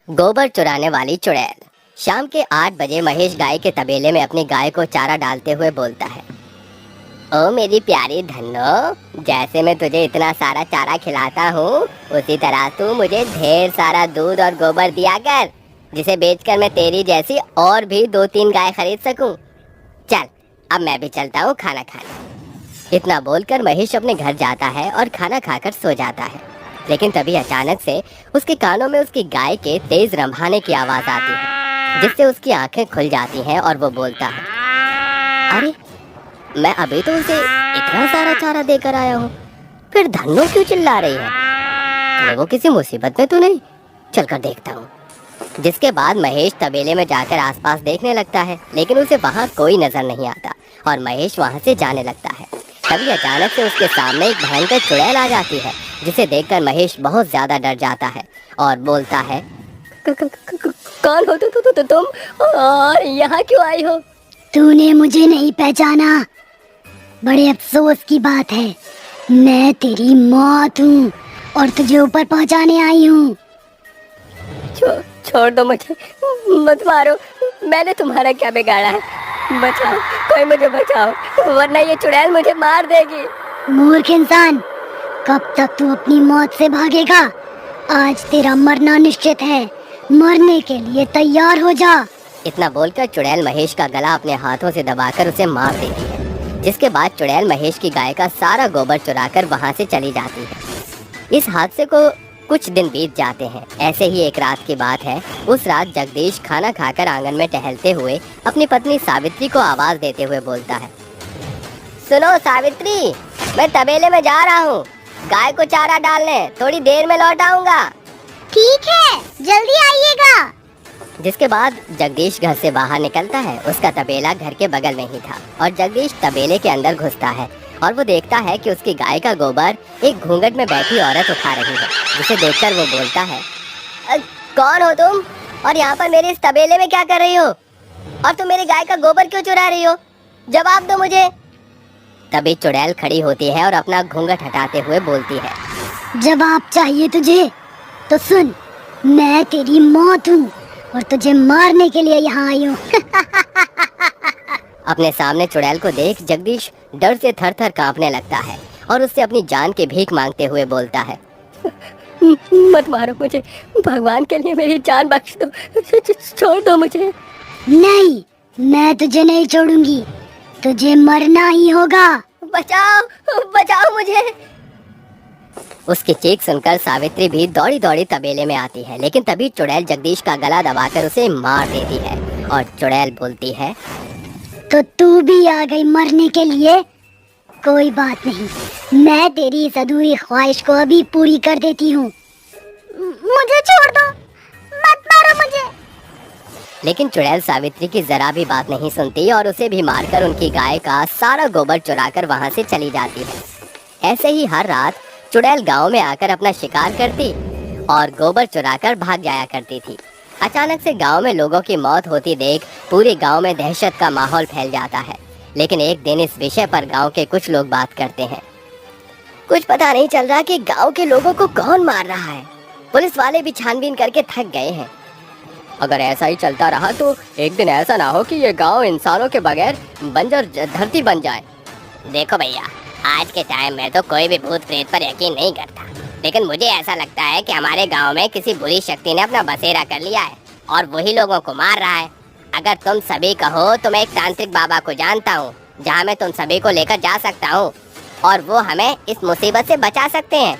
गोबर चुराने वाली चुड़ैल। शाम के 8 बजे महेश गाय के तबेले में अपनी गाय को चारा डालते हुए बोलता है। ओ मेरी प्यारी धन्नो, जैसे मैं तुझे इतना सारा चारा खिलाता हूँ, उसी तरह तू मुझे ढेर सारा दूध और गोबर दिया कर, जिसे बेचकर मैं तेरी जैसी और भी 2-3 गाय खरीद सकूं। चल, अब मैं भी चलता हूँ खाना खाने। इतना बोलकर महेश अपने घर जाता है और खाना खाकर सो जाता है। लेकिन तभी अचानक से उसके कानों में उसकी गाय के तेज रंभाने की आवाज आती है, जिससे उसकी आंखें खुल जाती हैं और वो बोलता है, अरे मैं अभी तो उसे इतना सारा चारा देकर आया हूँ, फिर धन्नो क्यों चिल्ला रही है? कहीं वो किसी मुसीबत में तो नहीं? चलकर देखता हूँ। जिसके बाद महेश तबेले में जाकर आसपास देखने लगता है, लेकिन उसे वहाँ कोई नजर नहीं आता और महेश वहाँ से जाने लगता है। तभी अचानक से उसके सामने एक भयंकर चुड़ैल आ जाती है, जिसे देखकर महेश बहुत ज्यादा डर जाता है और बोलता है, कौन हो तुम और यहाँ क्यों आई हो? तूने मुझे नहीं पहचाना? बड़े अफसोस की बात है, मैं तेरी मौत हूँ और तुझे ऊपर पहुँचाने आई हूँ। छोड़ दो मुझे, मत मारो, मैंने तुम्हारा क्या बिगाड़ा है? बचाओ, कोई मुझे बचाओ, वरना ये चुड़ैल मुझे मार देगी। मूर्ख इंसान, कब तक तू अपनी मौत से भागेगा? आज तेरा मरना निश्चित है, मरने के लिए तैयार हो जा। इतना बोलकर चुड़ैल महेश का गला अपने हाथों से दबाकर उसे मार देती है। जिसके बाद चुड़ैल महेश की गाय का सारा गोबर चुराकर वहाँ से चली जाती है। इस हादसे को कुछ दिन बीत जाते हैं। ऐसे ही एक रात की बात है। उस रात जगदीश खाना खाकर आंगन में टहलते हुए अपनी पत्नी सावित्री को आवाज देते हुए बोलता है, सुनो सावित्री, मैं तबेले में जा रहा हूँ, गाय को चारा डालने, थोड़ी देर में लौट आऊंगा। ठीक है, जल्दी आइएगा। जिसके बाद जगदीश घर से बाहर निकलता है। उसका तबेला घर के बगल में ही था और जगदीश तबेले के अंदर घुसता है और वो देखता है कि उसकी गाय का गोबर एक घूंघट में बैठी औरत उठा रही है, जिसे देखकर वो बोलता है, कौन हो तुम और यहाँ पर मेरे इस तबेले में क्या कर रही हो? और तुम मेरी गाय का गोबर क्यों चुरा रही हो? जवाब दो मुझे। तभी चुड़ैल खड़ी होती है और अपना घूंघट हटाते हुए बोलती है, जवाब चाहिए तुझे? तो सुन, मैं तेरी मौत हूँ और तुझे मारने के लिए यहाँ आई हूँ। अपने सामने चुड़ैल को देख जगदीश डर से थर-थर कांपने लगता है और उससे अपनी जान की भीख मांगते हुए बोलता है, मत मारो मुझे, भगवान के लिए मेरी जान बख्श दो, छोड़ दो मुझे। नहीं, मैं तुझे नहीं छोड़ूंगी, तुझे मरना ही होगा। बचाओ, बचाओ मुझे। उसकी चीख सुनकर सावित्री भी दौड़ी दौड़ी तबेले में आती है, लेकिन तभी चुड़ैल जगदीश का गला दबाकर उसे मार देती है और चुड़ैल बोलती है, तो तू भी आ गई मरने के लिए? कोई बात नहीं, मैं तेरी इस अधूरी ख्वाहिश को अभी पूरी कर देती हूँ। मुझे छोड़ दो, मत मारो मुझे। लेकिन चुड़ैल सावित्री की जरा भी बात नहीं सुनती और उसे भी मारकर उनकी गाय का सारा गोबर चुराकर वहाँ से चली जाती है। ऐसे ही हर रात चुड़ैल गांव में आकर अपना शिकार करती और गोबर चुराकर भाग जाया करती थी। अचानक से गांव में लोगों की मौत होती देख पूरे गांव में दहशत का माहौल फैल जाता है। लेकिन एक दिन इस विषय पर गांव के कुछ लोग बात करते हैं। कुछ पता नहीं चल रहा कि गांव के लोगों को कौन मार रहा है। पुलिस वाले भी छानबीन करके थक गए हैं। अगर ऐसा ही चलता रहा तो एक दिन ऐसा ना हो कि ये गांव इंसानों के बगैर बंजर धरती बन जाए। देखो भैया, आज के टाइम में तो कोई भी भूत प्रेत पर यकीन नहीं करता, लेकिन मुझे ऐसा लगता है कि हमारे गांव में किसी बुरी शक्ति ने अपना बसेरा कर लिया है और वही लोगों को मार रहा है। अगर तुम सभी कहो तो मैं एक तांत्रिक बाबा को जानता हूँ, जहाँ मैं तुम सभी को लेकर जा सकता हूँ और वो हमें इस मुसीबत से बचा सकते हैं।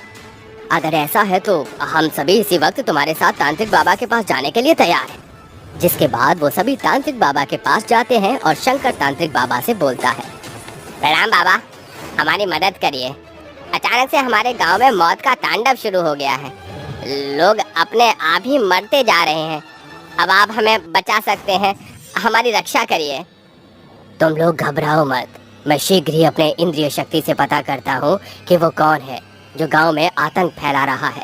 अगर ऐसा है तो हम सभी इसी वक्त तुम्हारे साथ तांत्रिक बाबा के पास जाने के लिए तैयार हैं। जिसके बाद वो सभी तांत्रिक बाबा के पास जाते हैं और शंकर तांत्रिक बाबा से बोलता है, प्रणाम बाबा, हमारी मदद करिए। अचानक से हमारे गांव में मौत का तांडव शुरू हो गया है, लोग अपने आप ही मरते जा रहे हैं। अब आप हमें बचा सकते हैं, हमारी रक्षा करिए। तुम लोग घबराओ मत, मैं शीघ्र ही अपने इंद्रिय शक्ति से पता करता हूँ कि वो कौन है जो गांव में आतंक फैला रहा है।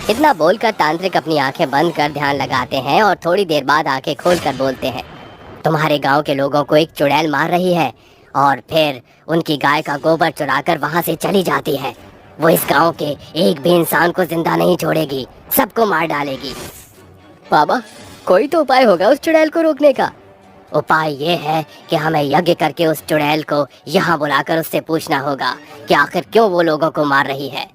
इतना बोलकर तांत्रिक अपनी आंखें बंद कर ध्यान लगाते हैं और थोड़ी देर बाद आंखें खोलकर बोलते हैं, तुम्हारे गांव के लोगों को एक चुड़ैल मार रही है और फिर उनकी गाय का गोबर चुराकर वहां से चली जाती है। वो इस गांव के एक भी इंसान को जिंदा नहीं छोड़ेगी, सबको मार डालेगी। बाबा, कोई तो उपाय होगा उस चुड़ैल को रोकने का। उपाय ये है कि हमें यज्ञ करके उस चुड़ैल को यहाँ बुलाकर उससे पूछना होगा कि आखिर क्यों वो लोगों को मार रही है।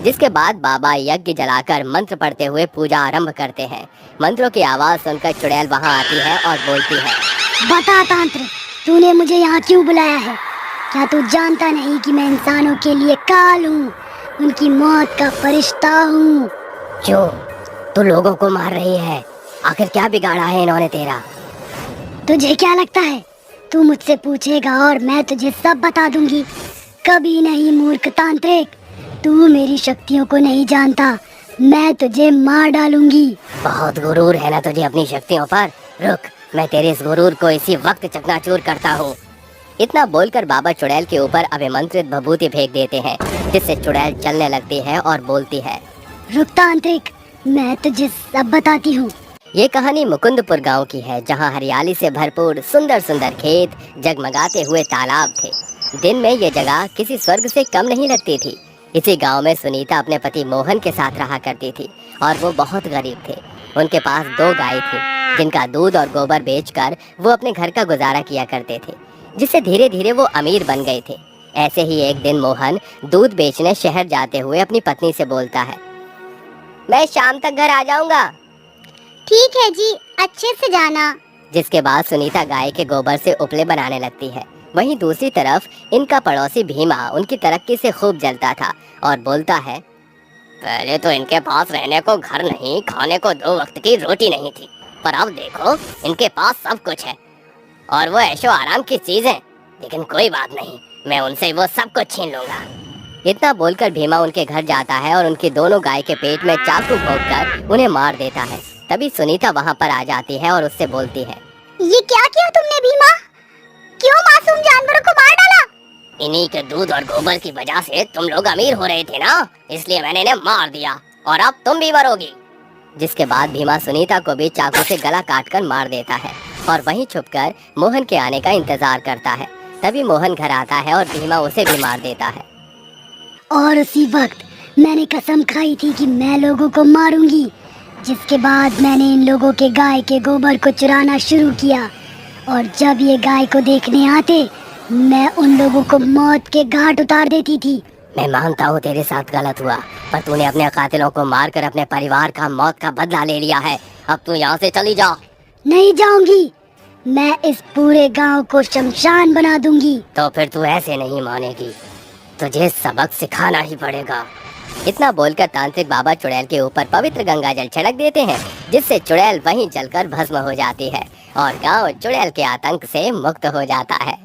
जिसके बाद बाबा यज्ञ जलाकर मंत्र पढ़ते हुए पूजा आरंभ करते हैं। मंत्रों की आवाज सुनकर चुड़ैल वहाँ आती है और बोलती है, बता तांत्रिक, तूने मुझे यहाँ क्यों बुलाया है? क्या तू जानता नहीं कि मैं इंसानों के लिए काल हूँ, उनकी मौत का फरिश्ता हूँ? क्यों तू लोगों को मार रही है? आखिर क्या बिगाड़ा है इन्होंने तेरा? तुझे क्या लगता है तू मुझसे पूछेगा और मैं तुझे सब बता दूंगी? कभी नहीं मूर्ख तांत्रिक, तू मेरी शक्तियों को नहीं जानता, मैं तुझे मार डालूंगी। बहुत गुरूर है ना तुझे अपनी शक्तियों पर। रुक, मैं तेरे इस गुरूर को इसी वक्त चकनाचूर करता हूँ। इतना बोलकर बाबा चुड़ैल के ऊपर अभिमंत्रित भभूति फेंक देते हैं, जिससे चुड़ैल चलने लगती है और बोलती है, रुक तांत्रिक, मैं तुझे सब बताती हूँ। ये कहानी मुकुंदपुर गांव की है, जहां हरियाली से भरपूर सुंदर सुंदर खेत, जगमगाते हुए तालाब थे। दिन में ये जगह किसी स्वर्ग से कम नहीं लगती थी। इसी गांव में सुनीता अपने पति मोहन के साथ रहा करती थी और वो बहुत गरीब थे। उनके पास 2 गाय थी, जिनका दूध और गोबर बेचकर वो अपने घर का गुजारा किया करते थे, जिससे धीरे धीरे वो अमीर बन गए थे। ऐसे ही एक दिन मोहन दूध बेचने शहर जाते हुए अपनी पत्नी से बोलता है, मैं शाम तक घर आ जाऊंगा। ठीक है जी, अच्छे से जाना। जिसके बाद सुनीता गाय के गोबर से उपले बनाने लगती है। वहीं दूसरी तरफ इनका पड़ोसी भीमा उनकी तरक्की से खूब जलता था और बोलता है, पहले तो इनके पास रहने को घर नहीं, खाने को 2 वक्त की रोटी नहीं थी, पर अब देखो इनके पास सब कुछ है और वो ऐशो आराम की चीज है। लेकिन कोई बात नहीं, मैं उनसे वो सब कुछ छीन लूंगा। इतना बोलकर भीमा उनके घर जाता है और उनकी दोनों गाय के पेट में चाकू भोंककर उन्हें मार देता है। तभी सुनीता वहाँ पर आ जाती है और उससे बोलती है, ये क्या किया तुमने भीमा? क्यों मासूम जानवरों को मार डाला? इन्हीं के दूध और गोबर की वजह से तुम लोग अमीर हो रहे थे ना, इसलिए मैंने इन्हें मार दिया और अब तुम भी मरोगी। जिसके बाद भीमा सुनीता को भी चाकू से गला काटकर मार देता है और वहीं छुपकर मोहन के आने का इंतजार करता है। तभी मोहन घर आता है और भीमा उसे भी मार देता है। और उसी वक्त मैंने कसम खाई थी कि मैं लोगों को मारूंगी। जिसके बाद मैंने इन लोगों के गाय के गोबर को चुराना शुरू किया और जब ये गाय को देखने आते, मैं उन लोगों को मौत के घाट उतार देती थी। मैं मानता हूँ तेरे साथ गलत हुआ, पर तूने अपने कातिलों को मारकर अपने परिवार का मौत का बदला ले लिया है। अब तू यहाँ से चली जा। नहीं जाऊंगी, मैं इस पूरे गांव को शमशान बना दूंगी। तो फिर तू ऐसे नहीं मानेगी, तुझे सबक सिखाना ही पड़ेगा। इतना बोलकर तांत्रिक बाबा चुड़ैल के ऊपर पवित्र गंगा जल छिड़क देते हैं, जिससे चुड़ैल वहीं जलकर भस्म हो जाती है और गांव चुड़ैल के आतंक से मुक्त हो जाता है।